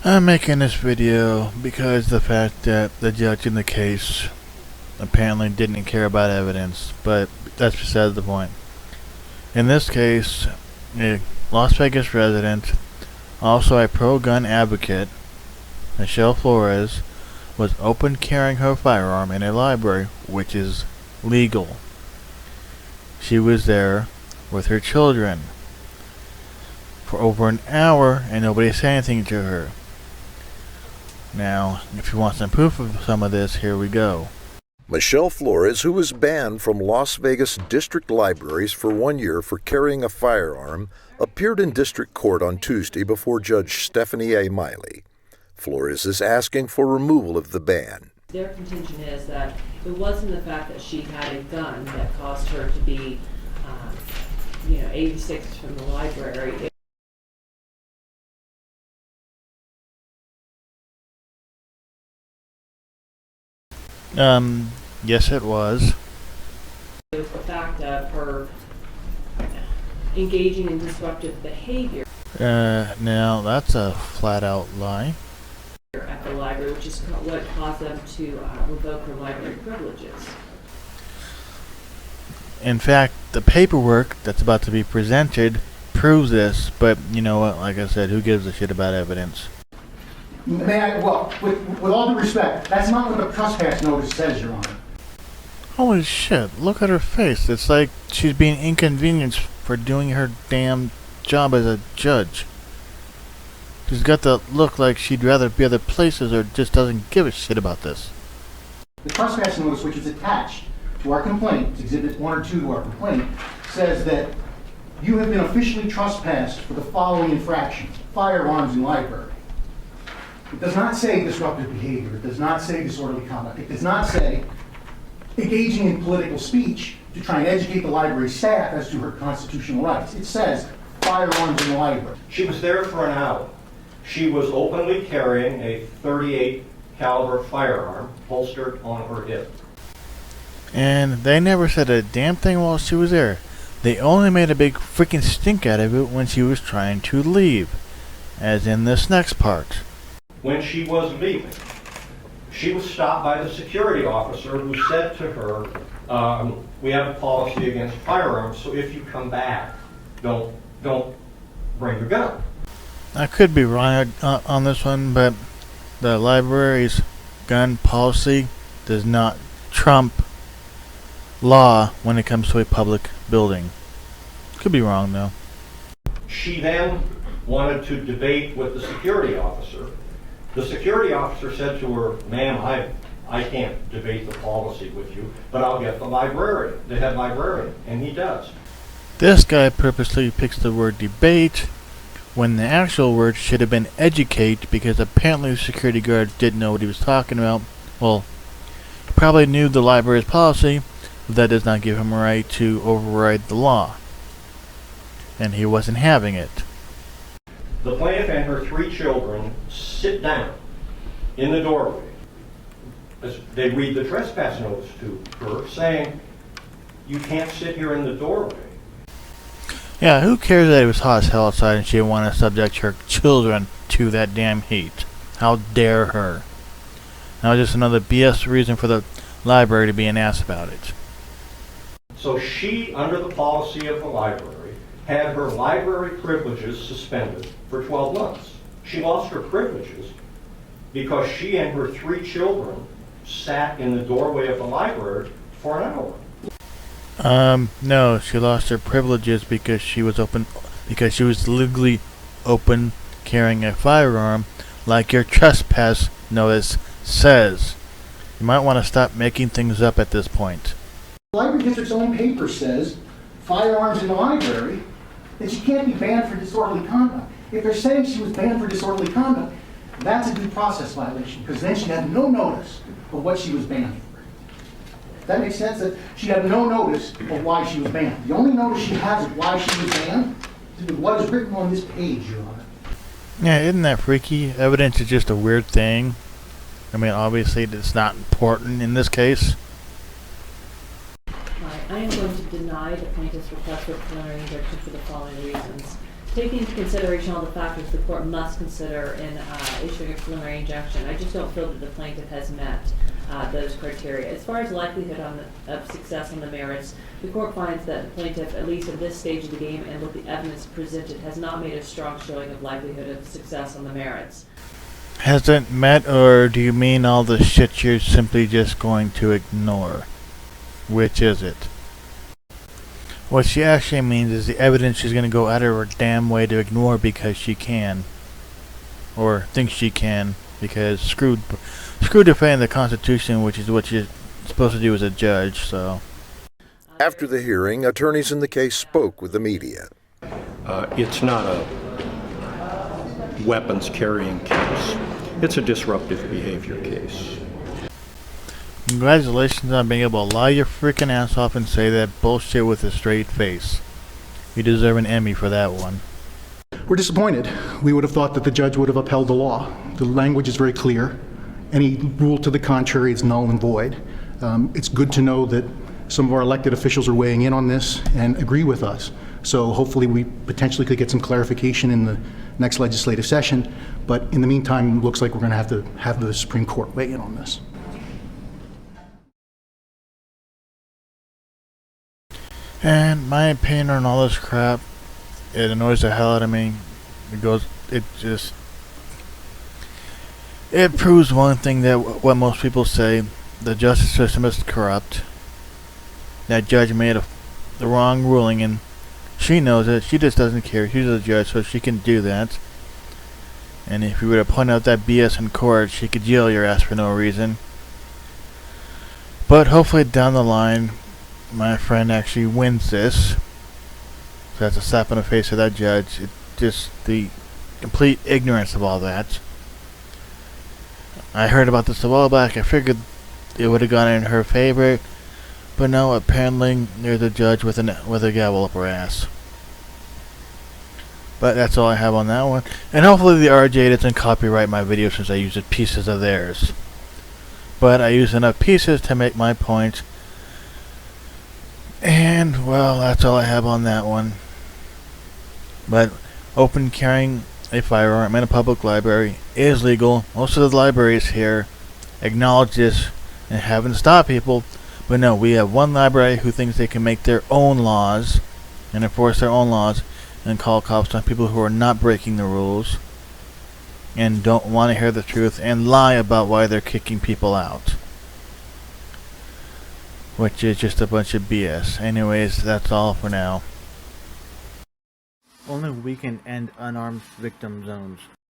I'm making this video because the fact that the judge in the case apparently didn't care about evidence, but that's beside the point. In this case, a Las Vegas resident, also a pro-gun advocate, Michelle Flores, was open carrying her firearm in a library, which is legal. She was there with her children for over an hour and nobody said anything to her. Now, if you want some proof of some of this, here we go. Michelle Flores, who was banned from Las Vegas district libraries for 1 year for carrying a firearm, appeared in district court on Tuesday before Judge Stephanie A. Miley. Flores is asking for removal of the ban. Their contention is that it wasn't the fact that she had a gun that caused her to be, 86 from the library. Yes it was. It was the fact of her engaging in disruptive behavior. Now that's a flat out lie. At the library, which is what caused them to revoke her library privileges. In fact, the paperwork that's about to be presented proves this, but you know what, like I said, who gives a shit about evidence? May I, well, with all due respect, that's not what the trespass notice says, Your Honor. Holy shit, look at her face. It's like she's being inconvenienced for doing her damn job as a judge. She's got the look like she'd rather be other places or just doesn't give a shit about this. The trespass notice, which is attached to our complaint, it's Exhibit 1 or 2 to our complaint, says that you have been officially trespassed for the following infractions: firearms in library. It does not say disruptive behavior. It does not say disorderly conduct. It does not say engaging in political speech to try and educate the library staff as to her constitutional rights. It says firearms in the library. She was there for an hour. She was openly carrying a .38 caliber firearm holstered on her hip. And they never said a damn thing while she was there. They only made a big freaking stink out of it when she was trying to leave, as in this next part. When she was leaving, she was stopped by the security officer who said to her, we have a policy against firearms, so if you come back, don't bring your gun. I could be wrong on this one, but the library's gun policy does not trump law when it comes to a public building. Could be wrong though. She then wanted to debate with the security officer. The security officer said to her, ma'am, I can't debate the policy with you, but I'll get the librarian, the head librarian, and he does. This guy purposely picks the word debate when the actual word should have been educate, because apparently the security guard didn't know what he was talking about. Well, he probably knew the library's policy, but that does not give him a right to override the law. And he wasn't having it. The plaintiff and her 3 children sit down in the doorway as they read the trespass notice to her, saying, you can't sit here in the doorway. Yeah, who cares that it was hot as hell outside and she didn't want to subject her children to that damn heat? How dare her? Now just another BS reason for the library to be an ass about it. So she, under the policy of the library, had her library privileges suspended for 12 months. She lost her privileges because she and her 3 children sat in the doorway of the library for an hour. No, she lost her privileges because she was legally open carrying a firearm, like your trespass notice says. You might want to stop making things up at this point. The library district's own paper says firearms in the library, that she can't be banned for disorderly conduct. If they're saying she was banned for disorderly conduct, that's a due process violation, because then she had no notice of what she was banned for. That makes sense? That she had no notice of why she was banned. The only notice she has of why she was banned is what is written on this page, Your Honor. Yeah, isn't that freaky? Evidence is just a weird thing. I mean, obviously it's not important in this case. I am going to deny the plaintiff's request for preliminary injunction for the following reasons. Taking into consideration all the factors the court must consider in issuing a preliminary injunction, I just don't feel that the plaintiff has met those criteria. As far as likelihood of success on the merits, the court finds that the plaintiff, at least at this stage of the game and with the evidence presented, has not made a strong showing of likelihood of success on the merits. Hasn't met, or do you mean all the shit you're simply just going to ignore? Which is it? What she actually means is the evidence she's going to go out of her damn way to ignore because she can. Or thinks she can, because screw defending the Constitution, which is what you're supposed to do as a judge, so. After the hearing, attorneys in the case spoke with the media. It's not a weapons carrying case. It's a disruptive behavior case. Congratulations on being able to lie your freaking ass off and say that bullshit with a straight face. You deserve an Emmy for that one. We're disappointed. We would have thought that the judge would have upheld the law. The language is very clear. Any rule to the contrary is null and void. It's good to know that some of our elected officials are weighing in on this and agree with us. So hopefully we potentially could get some clarification in the next legislative session. But in the meantime, it looks like we're going to have the Supreme Court weigh in on this. And my opinion on all this crap, it annoys the hell out of me. It proves one thing, that what most people say, the justice system is corrupt. That judge made the wrong ruling, and she knows it. She just doesn't care. She's a judge, so she can do that. And if you were to point out that BS in court, she could jail your ass for no reason. But hopefully down the line, my friend actually wins this. So that's a slap in the face of that judge. Just the complete ignorance of all that. I heard about this a while back. I figured it would have gone in her favor, but no, apparently there's a judge with a gavel up her ass. But that's all I have on that one. And hopefully the RJ doesn't copyright my video since I used pieces of theirs. But I used enough pieces to make my point. And, well, that's all I have on that one. But open carrying a firearm in a public library is legal. Most of the libraries here acknowledge this and haven't stopped people. But no, we have one library who thinks they can make their own laws and enforce their own laws and call cops on people who are not breaking the rules and don't want to hear the truth and lie about why they're kicking people out. Which is just a bunch of BS. Anyways, that's all for now. Only we can end unarmed victim zones.